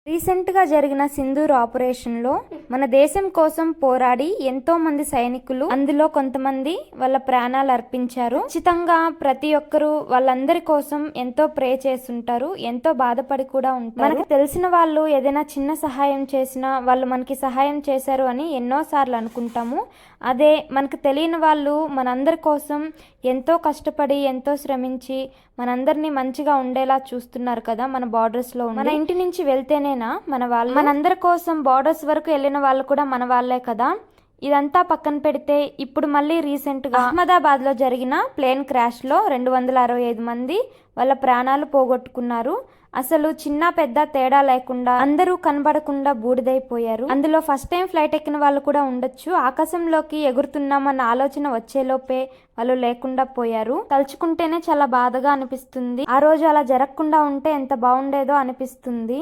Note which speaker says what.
Speaker 1: రీసెంట్గా జరిగిన సింధూర్ ఆపరేషన్లో మన దేశం కోసం పోరాడి ఎంతో మంది సైనికులు అందులో కొంతమంది వాళ్ళ ప్రాణాలు అర్పించారు. ఖచ్చితంగా ప్రతి ఒక్కరూ వాళ్ళందరి కోసం ఎంతో ప్రే చేస్తుంటారు, ఎంతో బాధపడి కూడా ఉంటారు. మనకు తెలిసిన వాళ్ళు ఏదైనా చిన్న సహాయం చేసినా వాళ్ళు మనకి సహాయం చేశారు అని ఎన్నోసార్లు అనుకుంటాము. అదే మనకు తెలియని వాళ్ళు మనందరి కోసం ఎంతో కష్టపడి ఎంతో శ్రమించి మనందరినీ మంచిగా ఉండేలా చూస్తున్నారు కదా. మన బార్డర్స్లో మన ఇంటి నుంచి వెళ్తేనేనా మన వాళ్ళు, మనందరి కోసం బార్డర్స్ వరకు వెళ్ళిన వాళ్ళు కూడా మన వాళ్ళే కదా. ఇదంతా పక్కన పెడితే ఇప్పుడు మళ్ళీ రీసెంట్గా అహ్మదాబాద్లో జరిగిన ప్లేన్ క్రాష్లో 265 మంది వాళ్ళ ప్రాణాలు పోగొట్టుకున్నారు. అసలు చిన్న పెద్ద తేడా లేకుండా అందరూ కనబడకుండా బూడిదైపోయారు. అందులో ఫస్ట్ టైం ఫ్లైట్ ఎక్కిన వాళ్ళు కూడా ఉండొచ్చు. ఆకాశంలోకి ఎగురుతున్నామన్న ఆలోచన వచ్చేలోపే వాళ్ళు లేకుండా పోయారు. తలుచుకుంటేనే చాలా బాధగా అనిపిస్తుంది. ఆ రోజు అలా జరగకుండా ఉంటే ఎంత బాగుండేదో అనిపిస్తుంది.